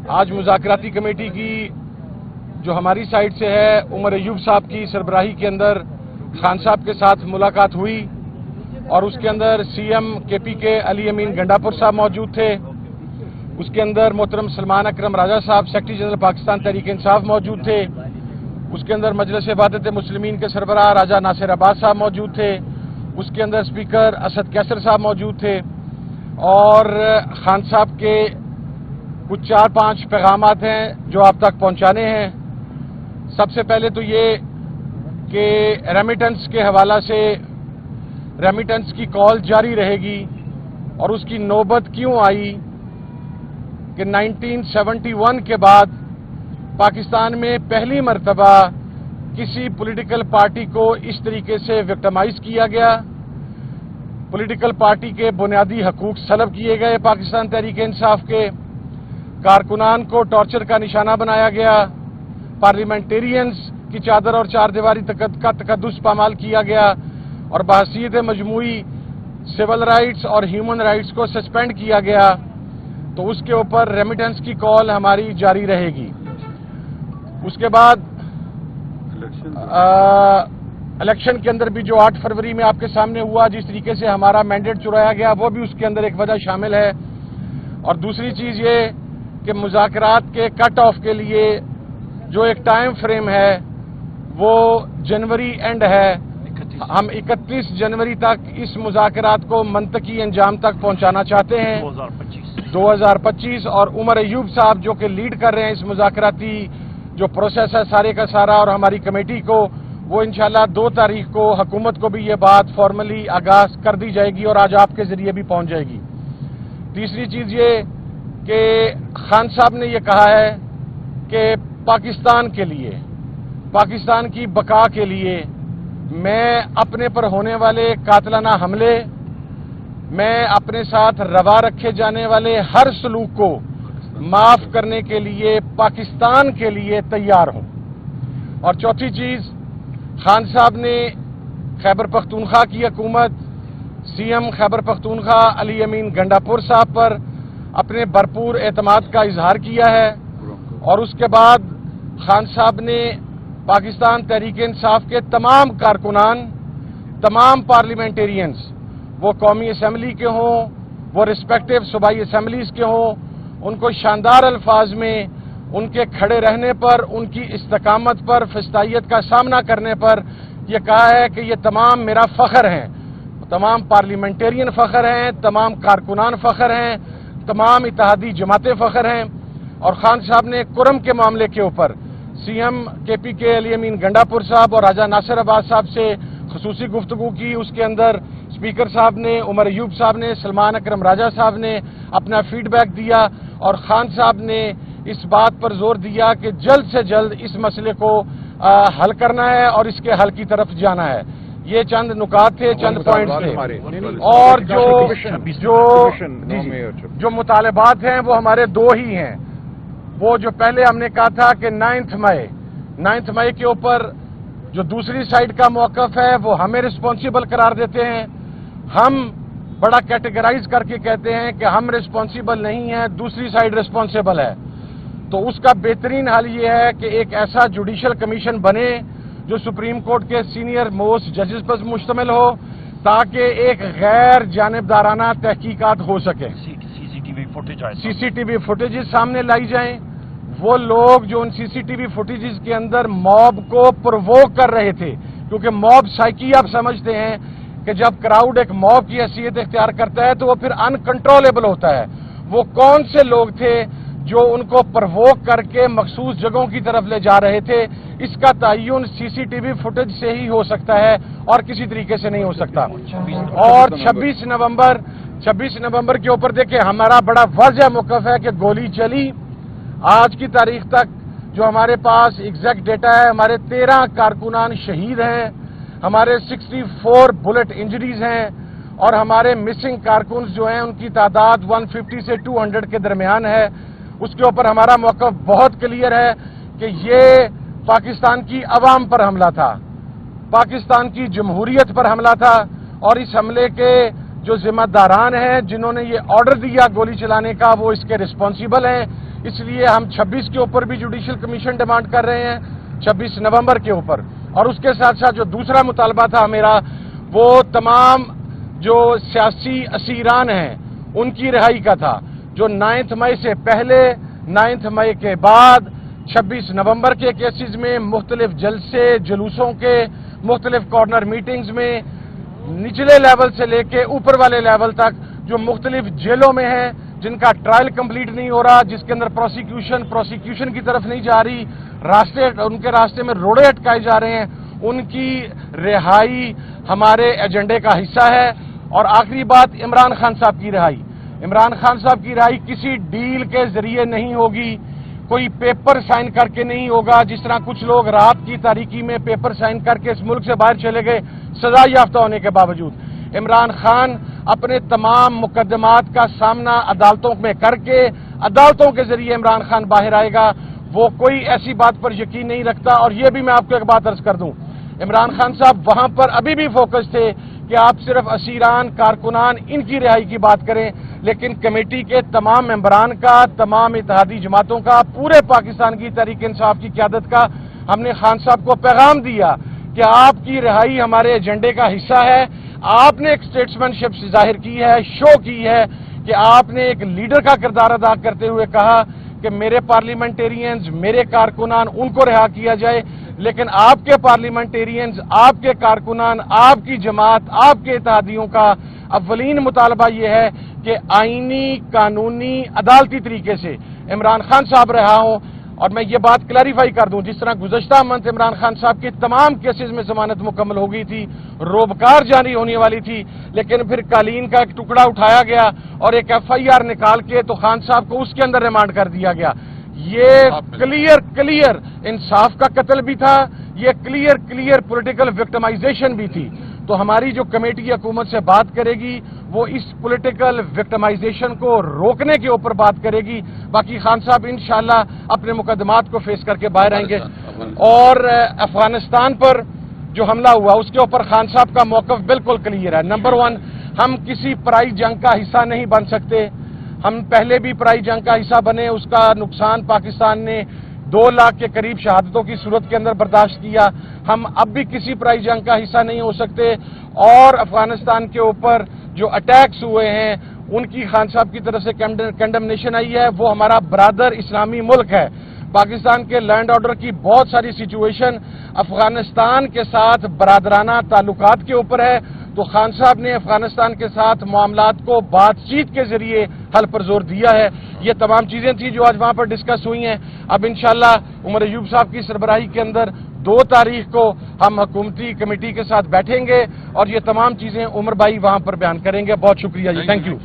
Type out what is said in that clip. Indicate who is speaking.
Speaker 1: آج مذاکراتی کمیٹی کی جو ہماری سائٹ سے ہے عمر ایوب صاحب کی سربراہی کے اندر خان صاحب کے ساتھ ملاقات ہوئی اور اس کے اندر سی ایم کے پی کے علی امین گنڈاپور صاحب موجود تھے. اس کے اندر محترم سلمان اکرم راجہ صاحب سیکرٹری جنرل پاکستان تحریک انصاف موجود تھے. اس کے اندر مجلس وحدت مسلمین کے سربراہ راجہ ناصر عباس صاحب موجود تھے. اس کے اندر اسپیکر اسد کیسر صاحب موجود تھے اور خان صاحب کے کچھ 4-5 پیغامات ہیں جو آپ تک پہنچانے ہیں. سب سے پہلے تو یہ کہ ریمیٹنس کے حوالہ سے ریمیٹنس کی کال جاری رہے گی اور اس کی نوبت کیوں آئی کہ 1971 کے بعد پاکستان میں پہلی مرتبہ کسی پولیٹیکل پارٹی کو اس طریقے سے وکٹمائز کیا گیا. پولیٹیکل پارٹی کے بنیادی حقوق سلب کیے گئے. پاکستان تحریک انصاف کے کارکنان کو ٹارچر کا نشانہ بنایا گیا. پارلیمنٹیرینز کی چادر اور چار دیواری کا تقدس پامال کیا گیا اور بحیثیت مجموعی سول رائٹس اور ہیومن رائٹس کو سسپینڈ کیا گیا. تو اس کے اوپر ریمیٹنس کی کال ہماری جاری رہے گی. اس کے بعد الیکشن کے اندر بھی جو 8 فروری میں آپ کے سامنے ہوا، جس طریقے سے ہمارا مینڈیٹ چرایا گیا، وہ بھی اس کے اندر ایک وجہ شامل ہے. اور دوسری چیز یہ کہ مذاکرات کے کٹ آف کے لیے جو ایک ٹائم فریم ہے وہ جنوری اینڈ ہے. ہم 31 جنوری تک اس مذاکرات کو منطقی انجام تک پہنچانا چاہتے ہیں 2025. اور عمر ایوب صاحب جو کہ لیڈ کر رہے ہیں اس مذاکراتی جو پروسیس ہے سارے کا سارا، اور ہماری کمیٹی کو، وہ انشاءاللہ 2 تاریخ کو حکومت کو بھی یہ بات فارملی آغاز کر دی جائے گی اور آج آپ کے ذریعے بھی پہنچ جائے گی. تیسری چیز یہ کہ خان صاحب نے یہ کہا ہے کہ پاکستان کے لیے، پاکستان کی بقا کے لیے میں اپنے پر ہونے والے قاتلانہ حملے، میں اپنے ساتھ روا رکھے جانے والے ہر سلوک کو معاف کرنے کے لیے پاکستان کے لیے تیار ہوں. اور چوتھی چیز، خان صاحب نے خیبر پختونخوا کی حکومت، سی ایم خیبر پختونخوا علی امین گنڈاپور صاحب پر اپنے بھرپور اعتماد کا اظہار کیا ہے. اور اس کے بعد خان صاحب نے پاکستان تحریک انصاف کے تمام کارکنان، تمام پارلیمنٹیرینز، وہ قومی اسمبلی کے ہوں، وہ ریسپیکٹیو صوبائی اسمبلیز کے ہوں، ان کو شاندار الفاظ میں ان کے کھڑے رہنے پر، ان کی استقامت پر، فستائیت کا سامنا کرنے پر یہ کہا ہے کہ یہ تمام میرا فخر ہیں. تمام پارلیمنٹیرین فخر ہیں، تمام کارکنان فخر ہیں، تمام اتحادی جماعتیں فخر ہیں. اور خان صاحب نے کرم کے معاملے کے اوپر سی ایم کے پی کے علی امین گنڈاپور صاحب اور راجہ ناصر عباس صاحب سے خصوصی گفتگو کی. اس کے اندر اسپیکر صاحب نے، عمر ایوب صاحب نے، سلمان اکرم راجہ صاحب نے اپنا فیڈ بیک دیا اور خان صاحب نے اس بات پر زور دیا کہ جلد سے جلد اس مسئلے کو حل کرنا ہے اور اس کے حل کی طرف جانا ہے. یہ چند نکات تھے، چند پوائنٹس تھے. اور جو مطالبات ہیں وہ ہمارے 2 ہی ہیں. وہ جو پہلے ہم نے کہا تھا کہ 9 مئی کے اوپر جو دوسری سائڈ کا موقف ہے وہ ہمیں رسپانسیبل قرار دیتے ہیں. ہم بڑا کیٹیگرائز کر کے کہتے ہیں کہ ہم رسپانسیبل نہیں ہیں، دوسری سائڈ رسپانسیبل ہے. تو اس کا بہترین حل یہ ہے کہ ایک ایسا جوڈیشل کمیشن بنے جو سپریم کورٹ کے سینئر موسٹ ججز پر مشتمل ہو تاکہ ایک غیر جانبدارانہ تحقیقات ہو سکے. سی سی ٹی وی فوٹیجز سامنے لائی جائیں. وہ لوگ جو ان سی سی ٹی وی فوٹیجز کے اندر موب کو پرووک کر رہے تھے، کیونکہ موب سائیکی آپ سمجھتے ہیں کہ جب کراؤڈ ایک موب کی حیثیت اختیار کرتا ہے تو وہ پھر انکنٹرولیبل ہوتا ہے. وہ کون سے لوگ تھے جو ان کو پرووک کر کے مخصوص جگہوں کی طرف لے جا رہے تھے، اس کا تعین سی سی ٹی وی فوٹیج سے ہی ہو سکتا ہے اور کسی طریقے سے نہیں ہو سکتا. اور 26 نومبر کے اوپر دیکھیں ہمارا بڑا واضح موقف ہے کہ گولی چلی. آج کی تاریخ تک جو ہمارے پاس ایگزیکٹ ڈیٹا ہے، ہمارے 13 کارکنان شہید ہیں، ہمارے 64 بلٹ انجریز ہیں اور ہمارے مسنگ کارکنز جو ہیں ان کی تعداد 150 سے 200 کے درمیان ہے. اس کے اوپر ہمارا موقف بہت کلیئر ہے کہ یہ پاکستان کی عوام پر حملہ تھا، پاکستان کی جمہوریت پر حملہ تھا. اور اس حملے کے جو ذمہ داران ہیں، جنہوں نے یہ آرڈر دیا گولی چلانے کا، وہ اس کے رسپانسیبل ہیں. اس لیے ہم 26 کے اوپر بھی جوڈیشل کمیشن ڈیمانڈ کر رہے ہیں، 26 نومبر کے اوپر. اور اس کے ساتھ ساتھ جو دوسرا مطالبہ تھا میرا، وہ تمام جو سیاسی اسیران ہیں ان کی رہائی کا تھا، جو 9 مئی سے پہلے، 9 مئی کے بعد، 26 نومبر کے کیسز میں، مختلف جلسے جلوسوں کے، مختلف کارنر میٹنگز میں، نچلے لیول سے لے کے اوپر والے لیول تک جو مختلف جیلوں میں ہیں، جن کا ٹرائل کمپلیٹ نہیں ہو رہا، جس کے اندر پروسیکیوشن کی طرف نہیں جا رہی، ان کے راستے میں روڑے اٹکائے جا رہے ہیں، ان کی رہائی ہمارے ایجنڈے کا حصہ ہے. اور آخری بات، عمران خان صاحب کی رہائی. عمران خان صاحب کی رہائی کسی ڈیل کے ذریعے نہیں ہوگی، کوئی پیپر سائن کر کے نہیں ہوگا، جس طرح کچھ لوگ رات کی تاریکی میں پیپر سائن کر کے اس ملک سے باہر چلے گئے سزا یافتہ ہونے کے باوجود. عمران خان اپنے تمام مقدمات کا سامنا عدالتوں میں کر کے، عدالتوں کے ذریعے عمران خان باہر آئے گا. وہ کوئی ایسی بات پر یقین نہیں رکھتا. اور یہ بھی میں آپ کو ایک بات عرض کر دوں، عمران خان صاحب وہاں پر ابھی بھی فوکس تھے کہ آپ صرف اسیران، کارکنان، ان کی رہائی کی بات کریں، لیکن کمیٹی کے تمام ممبران کا، تمام اتحادی جماعتوں کا، پورے پاکستان کی تحریک انصاف کی قیادت کا ہم نے خان صاحب کو پیغام دیا کہ آپ کی رہائی ہمارے ایجنڈے کا حصہ ہے. آپ نے ایک اسٹیٹسمین شپ ظاہر کی ہے، شو کی ہے کہ آپ نے ایک لیڈر کا کردار ادا کرتے ہوئے کہا کہ میرے پارلیمنٹیرینز، میرے کارکنان، ان کو رہا کیا جائے. لیکن آپ کے پارلیمنٹیرینز، آپ کے کارکنان، آپ کی جماعت، آپ کے اتحادیوں کا اولین مطالبہ یہ ہے کہ آئینی، قانونی، عدالتی طریقے سے عمران خان صاحب رہا ہوں. اور میں یہ بات کلیریفائی کر دوں، جس طرح گزشتہ منتھ عمران خان صاحب کی تمام کیسز میں ضمانت مکمل ہو گئی تھی، روبکار جاری ہونے والی تھی، لیکن پھر قالین کا ایک ٹکڑا اٹھایا گیا اور ایک FIR نکال کے تو خان صاحب کو اس کے اندر ریمانڈ کر دیا گیا. یہ کلیئر انصاف کا قتل بھی تھا، یہ کلیئر پولیٹیکل وکٹمائزیشن بھی تھی. تو ہماری جو کمیٹی حکومت سے بات کرے گی وہ اس پولیٹیکل وکٹمائزیشن کو روکنے کے اوپر بات کرے گی. باقی خان صاحب انشاءاللہ اپنے مقدمات کو فیس کر کے باہر آئیں گے. اور افغانستان پر جو حملہ ہوا اس کے اوپر خان صاحب کا موقف بالکل کلیئر ہے. نمبر 1، ہم کسی پرائی جنگ کا حصہ نہیں بن سکتے. ہم پہلے بھی پرائی جنگ کا حصہ بنے، اس کا نقصان پاکستان نے 2 لاکھ کے قریب شہادتوں کی صورت کے اندر برداشت کیا. ہم اب بھی کسی پرائی جنگ کا حصہ نہیں ہو سکتے. اور افغانستان کے اوپر جو اٹیکس ہوئے ہیں ان کی خان صاحب کی طرف سے کنڈمنیشن آئی ہے. وہ ہمارا برادر اسلامی ملک ہے. پاکستان کے لینڈ آرڈر کی بہت ساری سچویشن افغانستان کے ساتھ برادرانہ تعلقات کے اوپر ہے. تو خان صاحب نے افغانستان کے ساتھ معاملات کو بات چیت کے ذریعے حل پر زور دیا ہے. یہ تمام چیزیں تھیں جو آج وہاں پر ڈسکس ہوئی ہیں. اب انشاءاللہ عمر ایوب صاحب کی سربراہی کے اندر 2 تاریخ کو ہم حکومتی کمیٹی کے ساتھ بیٹھیں گے اور یہ تمام چیزیں عمر بھائی وہاں پر بیان کریں گے. بہت شکریہ جی، تھینک یو.